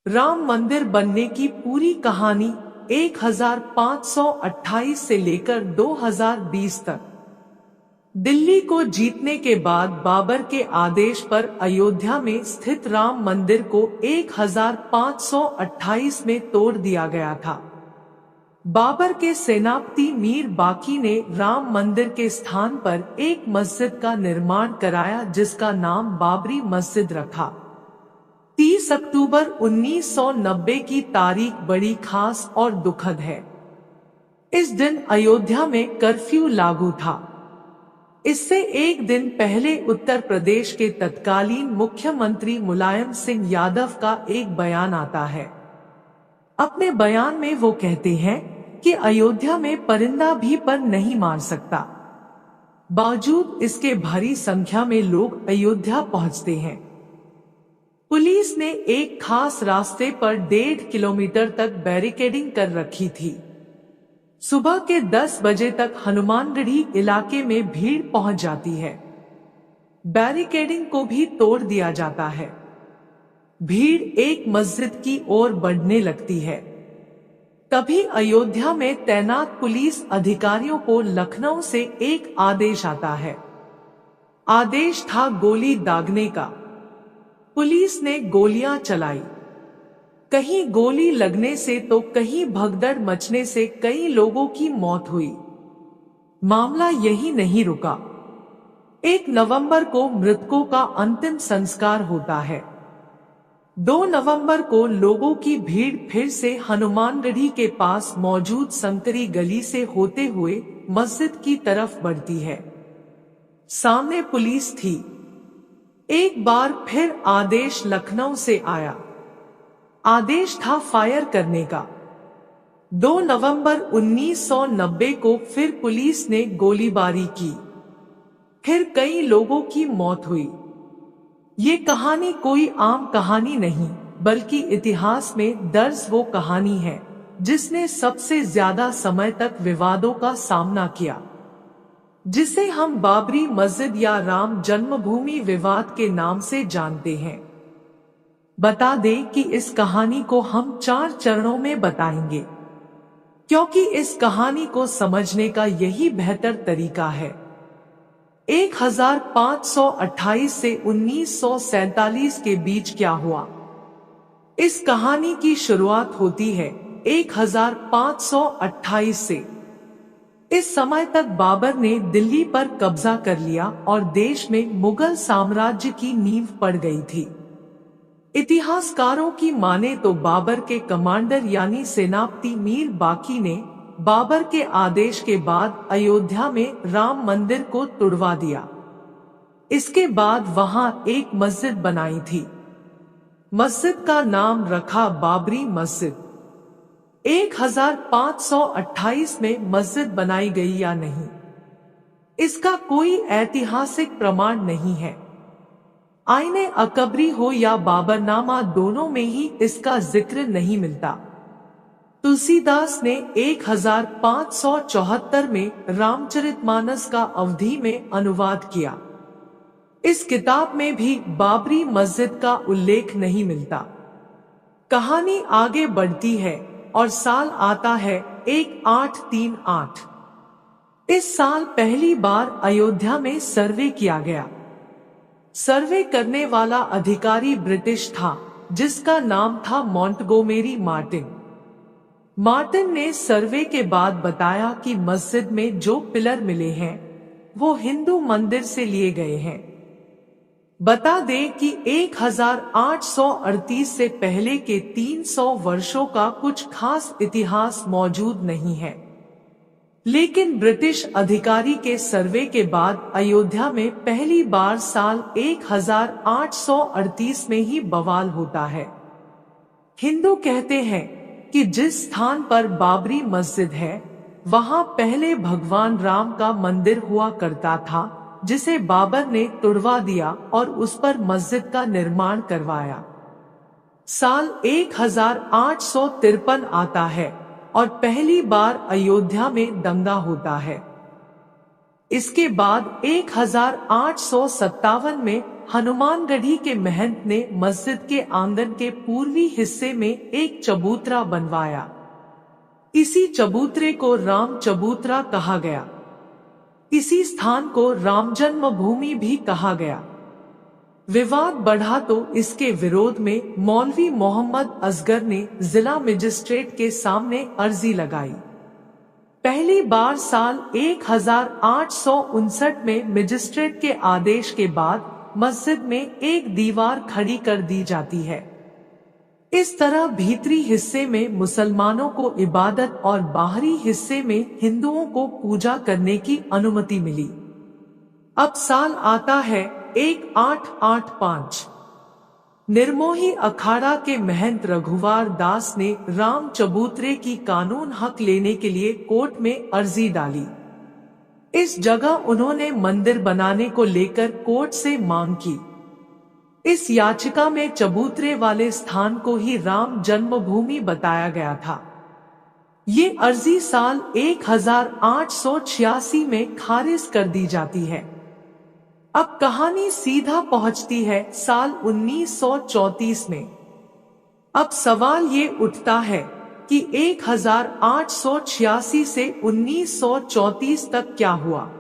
राम मंदिर बनने की पूरी कहानी 1528 से लेकर 2020 तक। दिल्ली को जीतने के बाद बाबर के आदेश पर अयोध्या में स्थित राम मंदिर को 1528 में तोड़ दिया गया था। बाबर के सेनापति मीर बाकी ने राम मंदिर के स्थान पर एक मस्जिद का निर्माण कराया जिसका नाम बाबरी मस्जिद रखा। 30 अक्टूबर 1990 की तारीख बड़ी खास और दुखद है। इस दिन अयोध्या में कर्फ्यू लागू था। इससे एक दिन पहले उत्तर प्रदेश के तत्कालीन मुख्यमंत्री मुलायम सिंह यादव का एक बयान आता है। अपने बयान में वो कहते हैं कि अयोध्या में परिंदा भी पर नहीं मार सकता। बावजूद इसके भारी संख्या में लोग अयोध्या पहुंचते हैं। पुलिस ने एक खास रास्ते पर 1.5 किलोमीटर तक बैरिकेडिंग कर रखी थी। सुबह के 10 बजे तक हनुमानगढ़ी इलाके में भीड़ पहुंच जाती है। बैरिकेडिंग को भी तोड़ दिया जाता है। भीड़ एक मस्जिद की ओर बढ़ने लगती है। तभी अयोध्या में तैनात पुलिस अधिकारियों को लखनऊ से एक आदेश आता है। आदेश था गोली दागने का। पुलिस ने गोलियां चलाई। कहीं गोली लगने से तो कहीं भगदड़ मचने से कई लोगों की मौत हुई। मामला यही नहीं रुका। 1 नवंबर को मृतकों का अंतिम संस्कार होता है। 2 नवंबर को लोगों की भीड़ फिर से हनुमानगढ़ी के पास मौजूद संकरी गली से होते हुए मस्जिद की तरफ बढ़ती है। सामने पुलिस थी। एक बार फिर आदेश लखनऊ से आया। आदेश था फायर करने का। 2 नवंबर 1990 को फिर पुलिस ने गोलीबारी की। फिर कई लोगों की मौत हुई। ये कहानी कोई आम कहानी नहीं, बल्कि इतिहास में दर्ज वो कहानी है जिसने सबसे ज्यादा समय तक विवादों का सामना किया, जिसे हम बाबरी मस्जिद या राम जन्मभूमि विवाद के नाम से जानते हैं। बता दें कि इस कहानी को हम 4 चरणों में बताएंगे, क्योंकि इस कहानी को समझने का यही बेहतर तरीका है। 1528 से 1947 के बीच क्या हुआ? इस कहानी की शुरुआत होती है 1528 से। इस समय तक बाबर ने दिल्ली पर कब्जा कर लिया और देश में मुगल साम्राज्य की नींव पड़ गई थी। इतिहासकारों की माने तो बाबर के कमांडर यानी सेनापति मीर बाकी ने बाबर के आदेश के बाद अयोध्या में राम मंदिर को तुड़वा दिया। इसके बाद वहां एक मस्जिद बनाई थी। मस्जिद का नाम रखा बाबरी मस्जिद। 1528 में मस्जिद बनाई गई या नहीं, इसका कोई ऐतिहासिक प्रमाण नहीं है। आईने अकबरी हो या बाबरनामा, दोनों में ही इसका जिक्र नहीं मिलता। तुलसीदास ने 1574 में रामचरितमानस का अवधी में अनुवाद किया। इस किताब में भी बाबरी मस्जिद का उल्लेख नहीं मिलता। कहानी आगे बढ़ती है और साल आता है 1838। इस साल पहली बार अयोध्या में सर्वे किया गया। सर्वे करने वाला अधिकारी ब्रिटिश था, जिसका नाम था मॉन्टगोमेरी मार्टिन। मार्टिन ने सर्वे के बाद बताया कि मस्जिद में जो पिलर मिले हैं वो हिंदू मंदिर से लिए गए हैं। बता दें कि 1838 से पहले के 300 वर्षों का कुछ खास इतिहास मौजूद नहीं है। लेकिन ब्रिटिश अधिकारी के सर्वे के बाद अयोध्या में पहली बार साल 1838 में ही बवाल होता है। हिंदू कहते हैं कि जिस स्थान पर बाबरी मस्जिद है वहां पहले भगवान राम का मंदिर हुआ करता था, जिसे बाबर ने तुड़वा दिया और उस पर मस्जिद का निर्माण करवाया। साल 1853 आता है और पहली बार अयोध्या में दंगा होता है। इसके बाद 1857 में हनुमानगढ़ी के महंत ने मस्जिद के आंगन के पूर्वी हिस्से में एक चबूतरा बनवाया। इसी चबूतरे को राम चबूतरा कहा गया। इसी स्थान को राम जन्मभूमि भी कहा गया। विवाद बढ़ा तो इसके विरोध में मौलवी मोहम्मद असगर ने जिला मजिस्ट्रेट के सामने अर्जी लगाई। पहली बार साल 1859 में मजिस्ट्रेट के आदेश के बाद मस्जिद में एक दीवार खड़ी कर दी जाती है। इस तरह भीतरी हिस्से में मुसलमानों को इबादत और बाहरी हिस्से में हिंदुओं को पूजा करने की अनुमति मिली। अब साल आता है 1885। निर्मोही अखाड़ा के महंत रघुवार दास ने राम चबूतरे की कानून हक लेने के लिए कोर्ट में अर्जी डाली। इस जगह उन्होंने मंदिर बनाने को लेकर कोर्ट से मांग की। इस याचिका में चबूतरे वाले स्थान को ही राम जन्मभूमि बताया गया था। ये अर्जी साल 1886 में खारिज कर दी जाती है। अब कहानी सीधा पहुंचती है साल 1934 में। अब सवाल ये उठता है कि 1886 से 1934 तक क्या हुआ।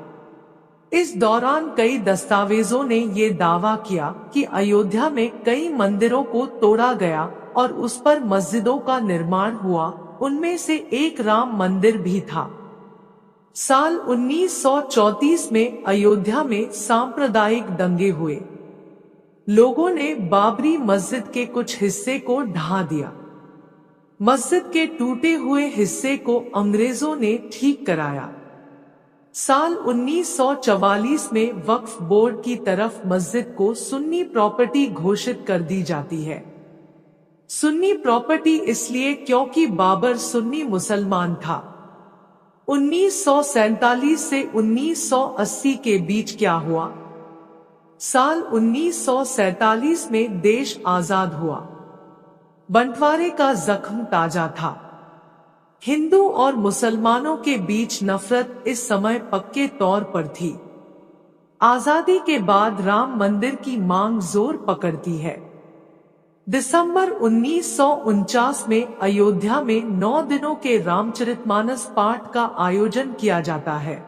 इस दौरान कई दस्तावेजों ने ये दावा किया कि अयोध्या में कई मंदिरों को तोड़ा गया और उस पर मस्जिदों का निर्माण हुआ। उनमें से एक राम मंदिर भी था। साल 1934 में अयोध्या में सांप्रदायिक दंगे हुए। लोगों ने बाबरी मस्जिद के कुछ हिस्से को ढा दिया। मस्जिद के टूटे हुए हिस्से को अंग्रेजों ने ठीक कराया। साल 1944 में वक्फ बोर्ड की तरफ मस्जिद को सुन्नी प्रॉपर्टी घोषित कर दी जाती है। सुन्नी प्रॉपर्टी इसलिए क्योंकि बाबर सुन्नी मुसलमान था। 1947 से 1980 के बीच क्या हुआ? साल 1947 में देश आजाद हुआ। बंटवारे का जख्म ताजा था। हिंदू और मुसलमानों के बीच नफरत इस समय पक्के तौर पर थी। आजादी के बाद राम मंदिर की मांग जोर पकड़ती है। दिसंबर 1949 में अयोध्या में 9 दिनों के रामचरितमानस पाठ का आयोजन किया जाता है।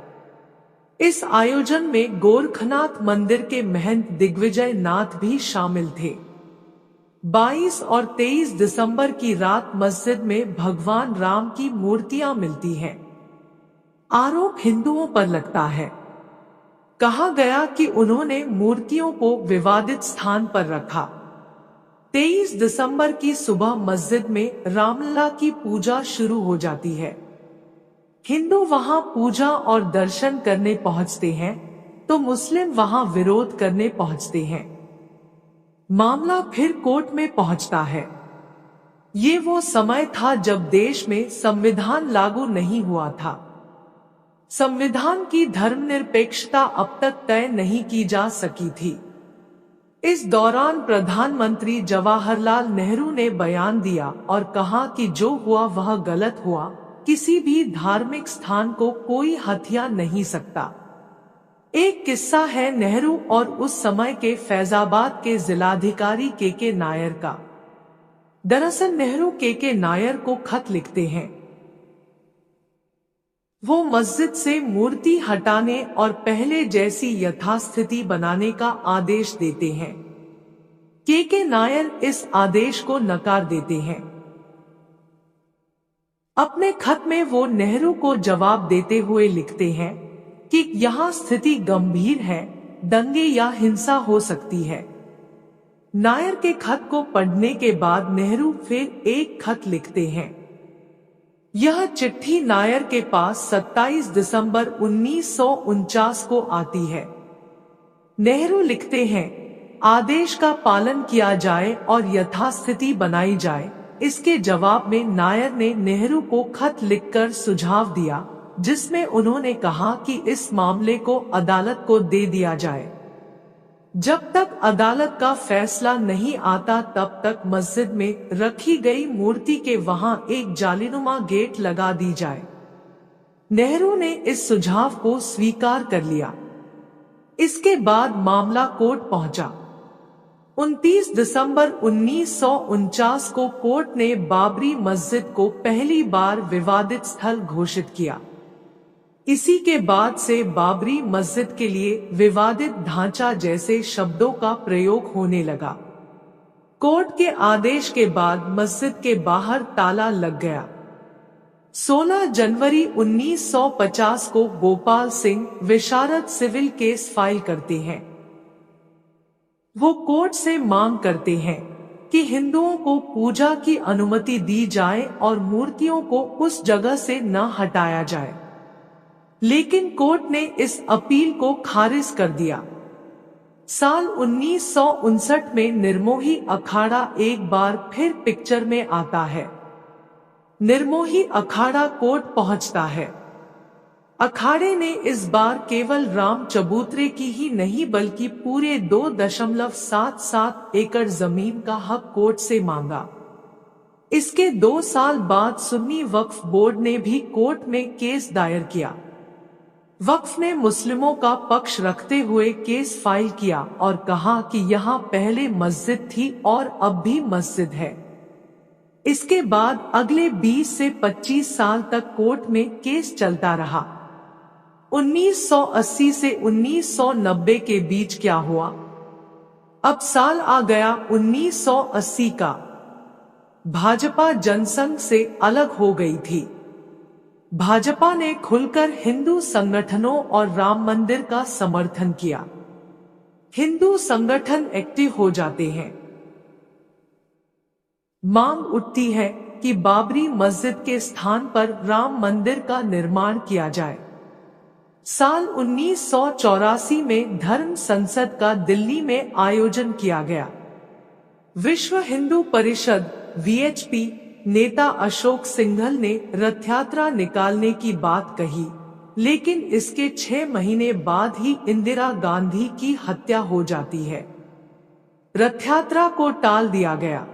इस आयोजन में गोरखनाथ मंदिर के महंत दिग्विजय नाथ भी शामिल थे। 22 और 23 दिसंबर की रात मस्जिद में भगवान राम की मूर्तियां मिलती हैं। आरोप हिंदुओं पर लगता है। कहा गया कि उन्होंने मूर्तियों को विवादित स्थान पर रखा। 23 दिसंबर की सुबह मस्जिद में रामलला की पूजा शुरू हो जाती है। हिंदू वहां पूजा और दर्शन करने पहुंचते हैं तो मुस्लिम वहां विरोध करने पहुंचते हैं। मामला फिर कोर्ट में पहुंचता है। ये वो समय था जब देश में संविधान लागू नहीं हुआ था। संविधान की धर्मनिरपेक्षता अब तक तय नहीं की जा सकी थी। इस दौरान प्रधानमंत्री जवाहरलाल नेहरू ने बयान दिया और कहा कि जो हुआ वह गलत हुआ। किसी भी धार्मिक स्थान को कोई हथिया नहीं सकता। एक किस्सा है नेहरू और उस समय के फैजाबाद के जिलाधिकारी के नायर का। दरअसल नेहरू के नायर को खत लिखते हैं। वो मस्जिद से मूर्ति हटाने और पहले जैसी यथास्थिति बनाने का आदेश देते हैं। के नायर इस आदेश को नकार देते हैं। अपने खत में वो नेहरू को जवाब देते हुए लिखते हैं कि यहाँ स्थिति गंभीर है, दंगे या हिंसा हो सकती है। नायर के खत को पढ़ने के बाद नेहरू फिर एक खत लिखते हैं। यह चिट्ठी नायर के पास 27 दिसंबर 1949 को आती है। नेहरू लिखते हैं, आदेश का पालन किया जाए और यथास्थिति बनाई जाए। इसके जवाब में नायर ने नेहरू को खत लिखकर सुझाव दिया, जिसमें उन्होंने कहा कि इस मामले को अदालत को दे दिया जाए। जब तक अदालत का फैसला नहीं आता तब तक मस्जिद में रखी गई मूर्ति के वहां एक जालीनुमा गेट लगा दी जाए। नेहरू ने इस सुझाव को स्वीकार कर लिया। इसके बाद मामला कोर्ट पहुंचा। 29 दिसंबर 1949 को कोर्ट ने बाबरी मस्जिद को पहली बार विवादित स्थल घोषित किया। इसी के बाद से बाबरी मस्जिद के लिए विवादित ढांचा जैसे शब्दों का प्रयोग होने लगा। कोर्ट के आदेश के बाद मस्जिद के बाहर ताला लग गया। 16 जनवरी 1950 को गोपाल सिंह विशारद सिविल केस फाइल करते हैं। वो कोर्ट से मांग करते हैं कि हिंदुओं को पूजा की अनुमति दी जाए और मूर्तियों को उस जगह से न हटाया जाए, लेकिन कोर्ट ने इस अपील को खारिज कर दिया। साल 1959 में निर्मोही अखाड़ा एक बार फिर पिक्चर में आता है। निर्मोही अखाड़ा कोर्ट पहुंचता है। अखाड़े ने इस बार केवल राम चबूतरे की ही नहीं बल्कि पूरे 2.77 एकड़ जमीन का हक कोर्ट से मांगा। इसके 2 साल बाद सुन्नी वक्फ बोर्ड ने भी कोर्ट में केस दायर किया। वक्फ ने मुस्लिमों का पक्ष रखते हुए केस फाइल किया और कहा कि यहाँ पहले मस्जिद थी और अब भी मस्जिद है। इसके बाद अगले 20 से 25 साल तक कोर्ट में केस चलता रहा। 1980 से 1990 के बीच क्या हुआ? अब साल आ गया 1980 का। भाजपा जनसंघ से अलग हो गई थी। भाजपा ने खुलकर हिंदू संगठनों और राम मंदिर का समर्थन किया। हिंदू संगठन एक्टिव हो जाते हैं। मांग उठती है कि बाबरी मस्जिद के स्थान पर राम मंदिर का निर्माण किया जाए। साल 1984 में धर्म संसद का दिल्ली में आयोजन किया गया। विश्व हिंदू परिषद (VHP) नेता अशोक सिंघल ने रथ यात्रा निकालने की बात कही, लेकिन इसके 6 महीने बाद ही इंदिरा गांधी की हत्या हो जाती है। रथ यात्रा को टाल दिया गया।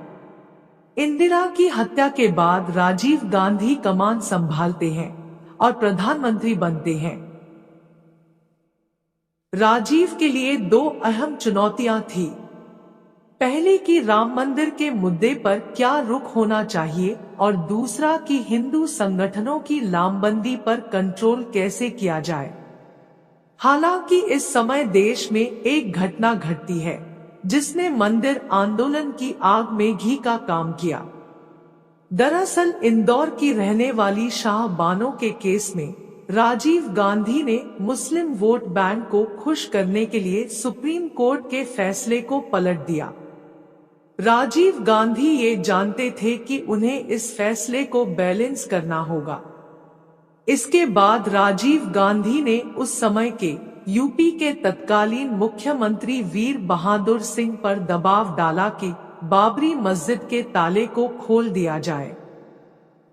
इंदिरा की हत्या के बाद राजीव गांधी कमान संभालते हैं और प्रधानमंत्री बनते हैं। राजीव के लिए 2 अहम चुनौतियां थी। पहली कि राम मंदिर के मुद्दे पर क्या रुख होना चाहिए और दूसरा कि हिंदू संगठनों की लामबंदी पर कंट्रोल कैसे किया जाए। हालांकि इस समय देश में एक घटना घटती है जिसने मंदिर आंदोलन की आग में घी का काम किया। दरअसल इंदौर की रहने वाली शाह बानो के केस में राजीव गांधी ने मुस्लिम वोट बैंक को खुश करने के लिए सुप्रीम कोर्ट के फैसले को पलट दिया। राजीव गांधी ये जानते थे कि उन्हें इस फैसले को बैलेंस करना होगा। इसके बाद राजीव गांधी ने उस समय के यूपी के तत्कालीन मुख्यमंत्री वीर बहादुर सिंह पर दबाव डाला कि बाबरी मस्जिद के ताले को खोल दिया जाए।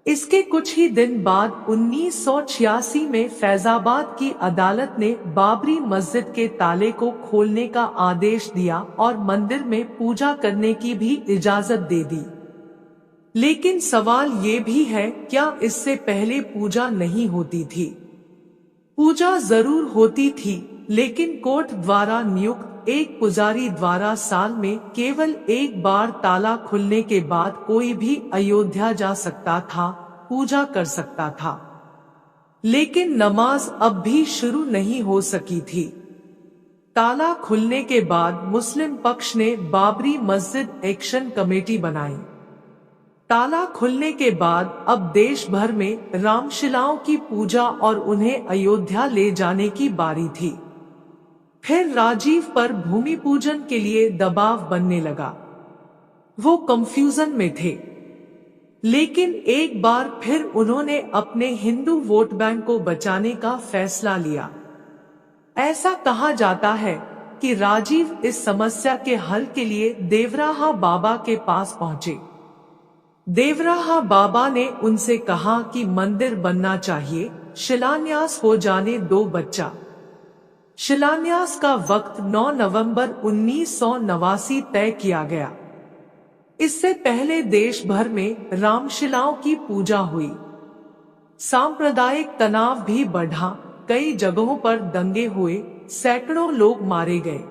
इसके कुछ ही दिन बाद 1986 में फैजाबाद की अदालत ने बाबरी मस्जिद के ताले को खोलने का आदेश दिया और मंदिर में पूजा करने की भी इजाजत दे दी। लेकिन सवाल ये भी है, क्या इससे पहले पूजा नहीं होती थी? पूजा जरूर होती थी, लेकिन कोर्ट द्वारा नियुक्त एक पुजारी द्वारा साल में केवल एक बार ताला खुलने के बाद कोई भी अयोध्या जा सकता था, पूजा कर सकता था। लेकिन नमाज अब भी शुरू नहीं हो सकी थी। ताला खुलने के बाद मुस्लिम पक्ष ने बाबरी मस्जिद एक्शन कमेटी बनाई। ताला खुलने के बाद अब देश भर में रामशिलाओं की पूजा और उन्हें अयोध्या ले जाने की बारी थी। फिर राजीव पर भूमि पूजन के लिए दबाव बनने लगा। वो कंफ्यूजन में थे, लेकिन एक बार फिर उन्होंने अपने हिंदू वोट बैंक को बचाने का फैसला लिया। ऐसा कहा जाता है कि राजीव इस समस्या के हल के लिए देवराहा बाबा के पास पहुंचे। देवराहा बाबा ने उनसे कहा कि मंदिर बनना चाहिए, शिलान्यास हो जाने दो बच्चा। शिलान्यास का वक्त 9 नवंबर 1989 तय किया गया। इससे पहले देश भर में रामशिलाओं की पूजा हुई। सांप्रदायिक तनाव भी बढ़ा, कई जगहों पर दंगे हुए, सैकड़ों लोग मारे गए।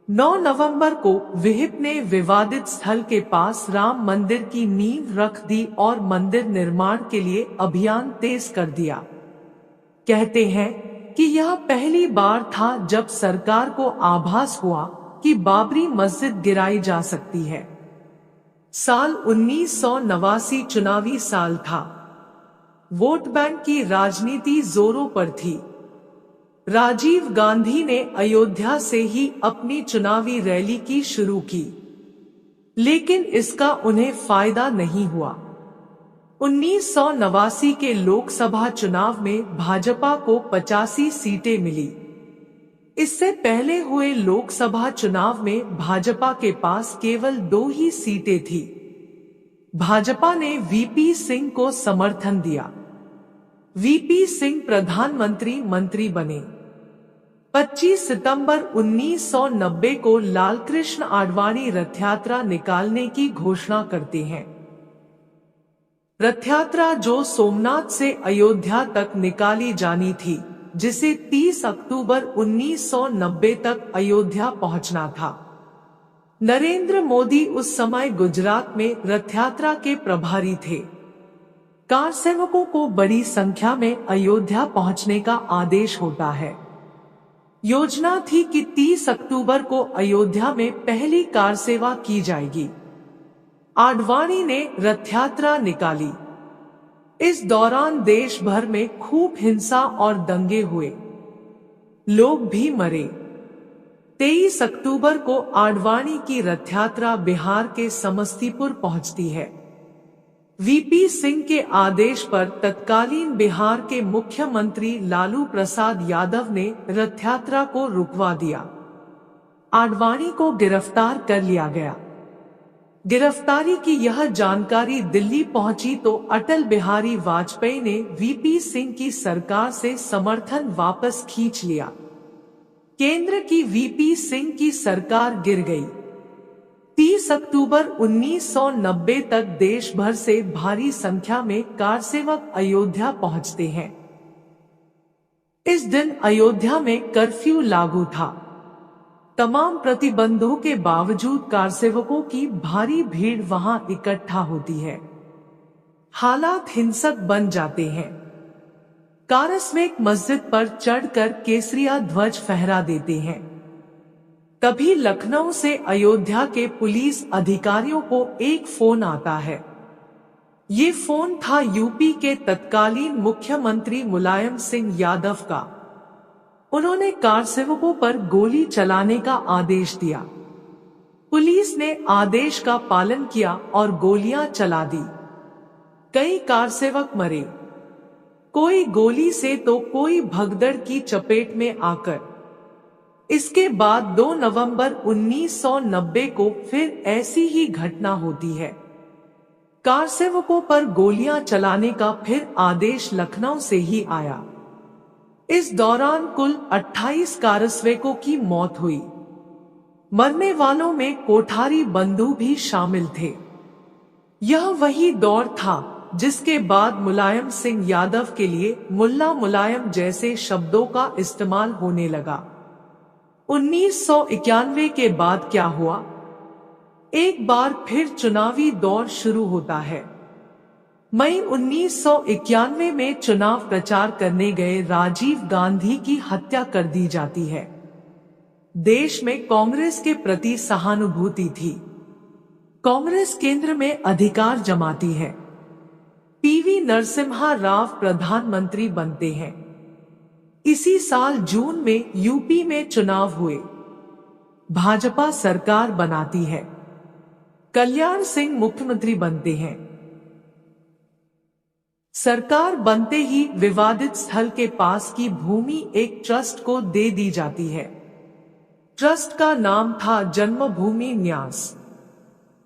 9 नवंबर को विहिप ने विवादित स्थल के पास राम मंदिर की नींव रख दी और मंदिर निर्माण के लिए अभियान तेज कर दिया। कहते हैं कि यह पहली बार था जब सरकार को आभास हुआ कि बाबरी मस्जिद गिराई जा सकती है। साल 1989 चुनावी साल था। वोट बैंक की राजनीति जोरों पर थी। राजीव गांधी ने अयोध्या से ही अपनी चुनावी रैली की शुरू की, लेकिन इसका उन्हें फायदा नहीं हुआ। 1989 के लोकसभा चुनाव में भाजपा को 85 सीटें मिली। इससे पहले हुए लोकसभा चुनाव में भाजपा के पास केवल 2 ही सीटें थी। भाजपा ने वीपी सिंह को समर्थन दिया। वीपी सिंह प्रधानमंत्री मंत्री बने। 25 सितंबर 1990 को लालकृष्ण आडवाणी रथ यात्रा निकालने की घोषणा करते हैं। रथ यात्रा जो सोमनाथ से अयोध्या तक निकाली जानी थी, जिसे 30 अक्टूबर 1990 तक अयोध्या पहुंचना था। नरेंद्र मोदी उस समय गुजरात में रथ यात्रा के प्रभारी थे। कार सेवकों को बड़ी संख्या में अयोध्या पहुंचने का आदेश होता है। योजना थी कि 30 अक्टूबर को अयोध्या में पहली कार सेवा की जाएगी। आडवाणी ने रथ यात्रा निकाली। इस दौरान देश भर में खूब हिंसा और दंगे हुए, लोग भी मरे। 23 अक्टूबर को आडवाणी की रथ यात्रा बिहार के समस्तीपुर पहुंचती है। वीपी सिंह के आदेश पर तत्कालीन बिहार के मुख्यमंत्री लालू प्रसाद यादव ने रथ यात्रा को रुकवा दिया। आडवाणी को गिरफ्तार कर लिया गया। गिरफ्तारी की यह जानकारी दिल्ली पहुंची तो अटल बिहारी वाजपेयी ने वीपी सिंह की सरकार से समर्थन वापस खींच लिया। केंद्र की वीपी सिंह की सरकार गिर गई। 30 अक्टूबर 1990 तक देश भर से भारी संख्या में कार सेवक अयोध्या पहुंचते हैं। इस दिन अयोध्या में कर्फ्यू लागू था। तमाम प्रतिबंधों के बावजूद कार सेवकों की भारी भीड़ वहां इकट्ठा होती है। हालात हिंसक बन जाते हैं। कारस्वेक मस्जिद पर चढ़कर केसरिया ध्वज फहरा देते हैं। तभी लखनऊ से अयोध्या के पुलिस अधिकारियों को एक फोन आता है। ये फोन था यूपी के तत्कालीन मुख्यमंत्री मुलायम सिंह यादव का। उन्होंने कार सेवकों पर गोली चलाने का आदेश दिया। पुलिस ने आदेश का पालन किया और गोलियां चला दी। कई कार सेवक मरे, कोई गोली से तो कोई भगदड़ की चपेट में आकर। इसके बाद 2 नवंबर 1990 को फिर ऐसी ही घटना होती है। कार सेवकों पर गोलियां चलाने का फिर आदेश लखनऊ से ही आया। इस दौरान कुल 28 कारस्वेकों की मौत हुई। मरने वालों में कोठारी बंधु भी शामिल थे। यह वही दौर था जिसके बाद मुलायम सिंह यादव के लिए मुल्ला मुलायम जैसे शब्दों का इस्तेमाल होने लगा। 1991 के बाद क्या हुआ? एक बार फिर चुनावी दौर शुरू होता है। मई 1991 में चुनाव प्रचार करने गए राजीव गांधी की हत्या कर दी जाती है। देश में कांग्रेस के प्रति सहानुभूति थी। कांग्रेस केंद्र में अधिकार जमाती है। पीवी नरसिम्हा राव प्रधानमंत्री बनते हैं। इसी साल जून में यूपी में चुनाव हुए। भाजपा सरकार बनाती है। कल्याण सिंह मुख्यमंत्री बनते हैं। सरकार बनते ही विवादित स्थल के पास की भूमि एक ट्रस्ट को दे दी जाती है। ट्रस्ट का नाम था जन्मभूमि न्यास।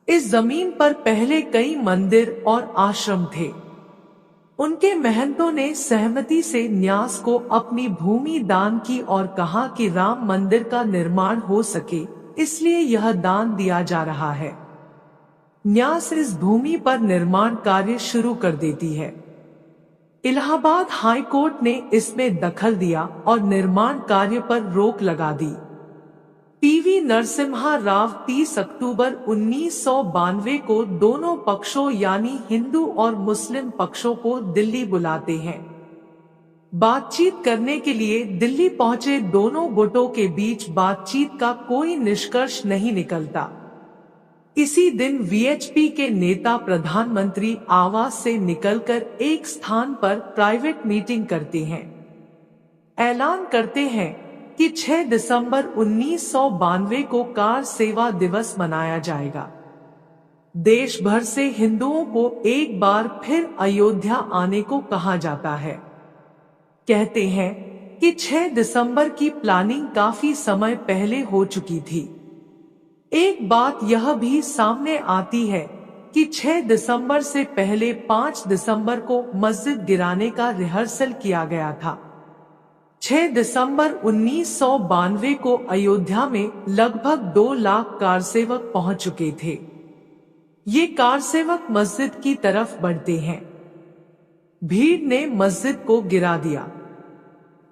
इस जमीन पर पहले कई मंदिर और आश्रम थे। उनके महंतों ने सहमति से न्यास को अपनी भूमि दान की और कहा कि राम मंदिर का निर्माण हो सके, इसलिए यह दान दिया जा रहा है। न्यास इस भूमि पर निर्माण कार्य शुरू कर देती है। इलाहाबाद हाई कोर्ट ने इसमें दखल दिया और निर्माण कार्य पर रोक लगा दी। पीवी नरसिम्हा राव 30 अक्टूबर 1992 को दोनों पक्षों यानी हिंदू और मुस्लिम पक्षों को दिल्ली बुलाते हैं। बातचीत करने के लिए दिल्ली पहुंचे दोनों गुटों के बीच बातचीत का कोई निष्कर्ष नहीं निकलता। इसी दिन वीएचपी के नेता प्रधानमंत्री आवास से निकलकर एक स्थान पर प्राइवेट मीटिंग करते हैं। ऐलान करते हैं कि 6 दिसंबर 1992 को कार सेवा दिवस मनाया जाएगा। देश भर से हिंदुओं को एक बार फिर अयोध्या आने को कहा जाता है। कहते हैं कि 6 दिसंबर की प्लानिंग काफी समय पहले हो चुकी थी। एक बात यह भी सामने आती है कि 6 दिसंबर से पहले 5 दिसंबर को मस्जिद गिराने का रिहर्सल किया गया था। 6 दिसंबर 1992 को अयोध्या में लगभग 2 लाख कारसेवक पहुंच चुके थे। ये कारसेवक मस्जिद की तरफ बढ़ते हैं। भीड़ ने मस्जिद को गिरा दिया।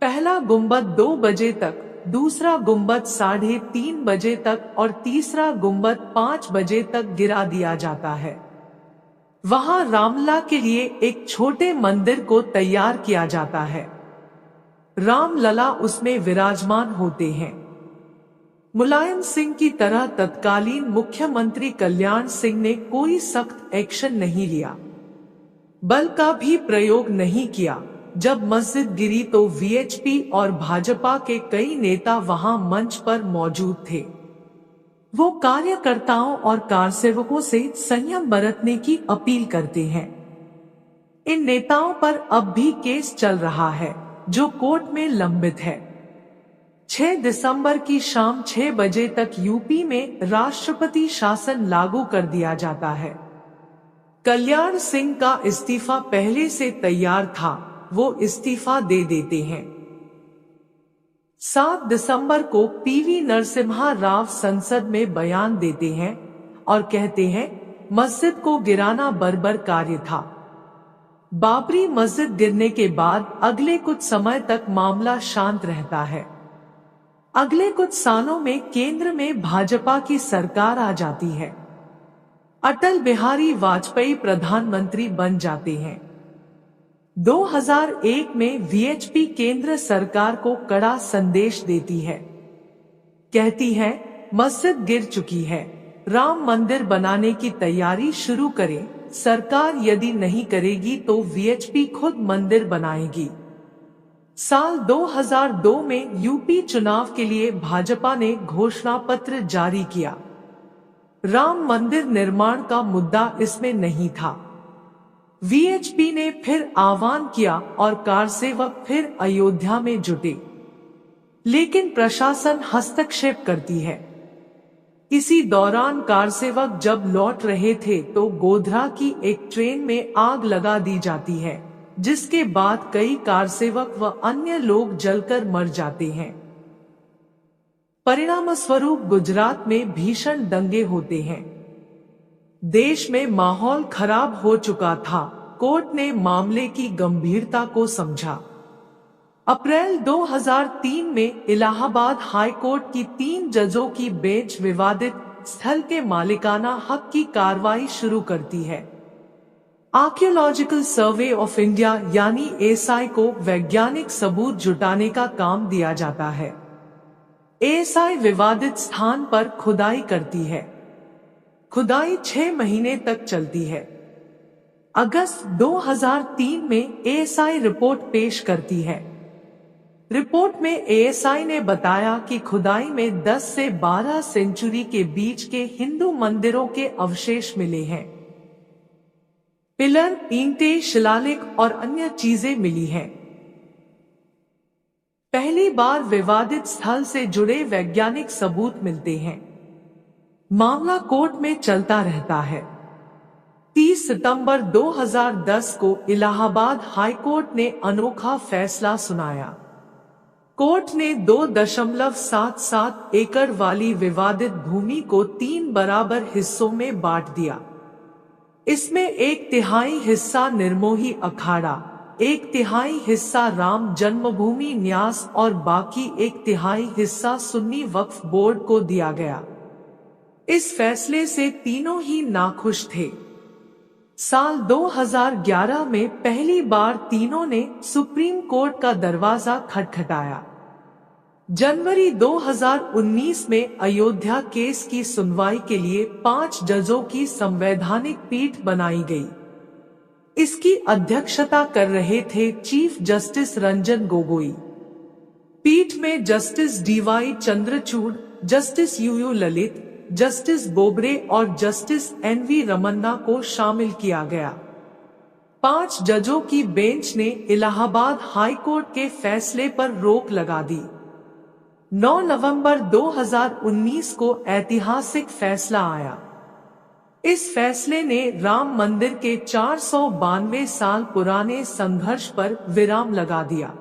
पहला गुंबद 2 बजे तक, दूसरा गुंबद 3:30 बजे तक और तीसरा गुंबद 5 बजे तक गिरा दिया जाता है। वहां रामलला के लिए एक छोटे मंदिर को तैयार किया जाता है। रामलला उसमें विराजमान होते हैं। मुलायम सिंह की तरह तत्कालीन मुख्यमंत्री कल्याण सिंह ने कोई सख्त एक्शन नहीं लिया, बल का भी प्रयोग नहीं किया। जब मस्जिद गिरी तो वीएचपी और भाजपा के कई नेता वहां मंच पर मौजूद थे। वो कार्यकर्ताओं और कारसेवकों से संयम बरतने की अपील करते हैं। इन नेताओं पर अब भी केस चल रहा है जो कोर्ट में लंबित है। 6 दिसंबर की शाम 6 बजे तक यूपी में राष्ट्रपति शासन लागू कर दिया जाता है। कल्याण सिंह का इस्तीफा पहले से तैयार था, वो इस्तीफा दे देते हैं। 7 दिसंबर को पीवी नरसिम्हा राव संसद में बयान देते हैं और कहते हैं मस्जिद को गिराना बर्बर कार्य था। बाबरी मस्जिद गिरने के बाद अगले कुछ समय तक मामला शांत रहता है। अगले कुछ सालों में केंद्र में भाजपा की सरकार आ जाती है। अटल बिहारी वाजपेयी प्रधानमंत्री बन जाते हैं। 2001 में वीएचपी केंद्र सरकार को कड़ा संदेश देती है। कहती है मस्जिद गिर चुकी है, राम मंदिर बनाने की तैयारी शुरू करें। सरकार यदि नहीं करेगी तो वीएचपी खुद मंदिर बनाएगी। साल 2002 में यूपी चुनाव के लिए भाजपा ने घोषणा पत्र जारी किया। राम मंदिर निर्माण का मुद्दा इसमें नहीं था। वीएचपी ने फिर आह्वान किया और कारसेवक फिर अयोध्या में जुटे, लेकिन प्रशासन हस्तक्षेप करती है। इसी दौरान कारसेवक जब लौट रहे थे तो गोधरा की एक ट्रेन में आग लगा दी जाती है, जिसके बाद कई कारसेवक व अन्य लोग जलकर मर जाते हैं। परिणामस्वरूप गुजरात में भीषण दंगे होते हैं। देश में माहौल खराब हो चुका था। कोर्ट ने मामले की गंभीरता को समझा। अप्रैल 2003 में इलाहाबाद हाई कोर्ट की 3 जजों की बेंच विवादित स्थल के मालिकाना हक की कार्रवाई शुरू करती है। आर्कियोलॉजिकल सर्वे ऑफ इंडिया यानी एएसआई को वैज्ञानिक सबूत जुटाने का काम दिया जाता है। एएसआई विवादित स्थान पर खुदाई करती है। खुदाई 6 महीने तक चलती है। अगस्त 2003 में एएसआई रिपोर्ट पेश करती है। रिपोर्ट में एएसआई ने बताया कि खुदाई में 10 से 12 सेंचुरी के बीच के हिंदू मंदिरों के अवशेष मिले हैं। पिलर, ईंटें, शिलालेख और अन्य चीजें मिली हैं। पहली बार विवादित स्थल से जुड़े वैज्ञानिक सबूत मिलते हैं। मामला कोर्ट में चलता रहता है। 30 सितंबर 2010 को इलाहाबाद हाई कोर्ट ने अनोखा फैसला सुनाया। कोर्ट ने 2.77 एकड़ वाली विवादित भूमि को 3 बराबर हिस्सों में बांट दिया। इसमें 1/3 हिस्सा निर्मोही अखाड़ा, 1/3 हिस्सा राम जन्मभूमि न्यास और बाकी 1/3 हिस्सा सुन्नी वक्फ बोर्ड को दिया गया। इस फैसले से तीनों ही नाखुश थे। साल 2011 में पहली बार तीनों ने सुप्रीम कोर्ट का दरवाजा खटखटाया। जनवरी 2019 में अयोध्या केस की सुनवाई के लिए 5 जजों की संवैधानिक पीठ बनाई गई। इसकी अध्यक्षता कर रहे थे चीफ जस्टिस रंजन गोगोई। पीठ में justice DY Chandrachud, justice UU Lalit, justice Bobde और जस्टिस एनवी रमन्ना को शामिल किया गया। 5 जजों की बेंच ने इलाहाबाद हाई कोर्ट के फैसले पर रोक लगा दी। 9 नवंबर 2019 को ऐतिहासिक फैसला आया। इस फैसले ने राम मंदिर के 492 साल पुराने संघर्ष पर विराम लगा दिया।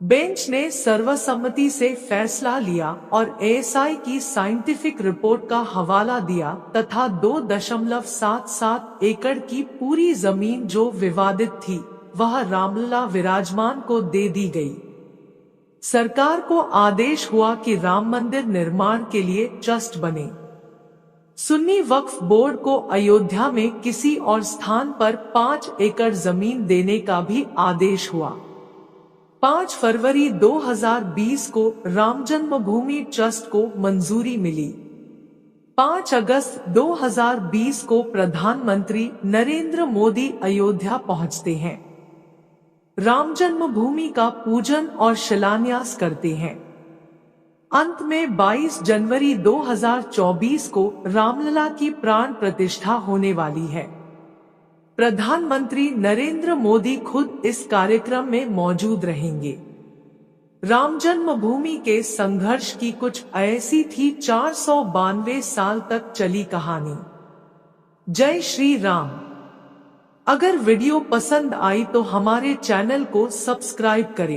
बेंच ने सर्वसम्मति से फैसला लिया और एएसआई की साइंटिफिक रिपोर्ट का हवाला दिया तथा 2.77 एकड़ की पूरी जमीन जो विवादित थी वह रामलला विराजमान को दे दी गई। सरकार को आदेश हुआ कि राम मंदिर निर्माण के लिए ट्रस्ट बने। सुन्नी वक्फ बोर्ड को अयोध्या में किसी और स्थान पर 5 एकड़ जमीन देने का भी आदेश हुआ। 5 फरवरी 2020 को राम जन्मभूमि ट्रस्ट को मंजूरी मिली। 5 अगस्त 2020 को प्रधानमंत्री नरेंद्र मोदी अयोध्या पहुंचते हैं। राम जन्मभूमि का पूजन और शिलान्यास करते हैं। अंत में 22 जनवरी 2024 को रामलला की प्राण प्रतिष्ठा होने वाली है। प्रधानमंत्री नरेंद्र मोदी खुद इस कार्यक्रम में मौजूद रहेंगे। राम जन्मभूमि के संघर्ष की कुछ ऐसी थी 492 साल तक चली कहानी। जय श्री राम। अगर वीडियो पसंद आई तो हमारे चैनल को सब्सक्राइब करें।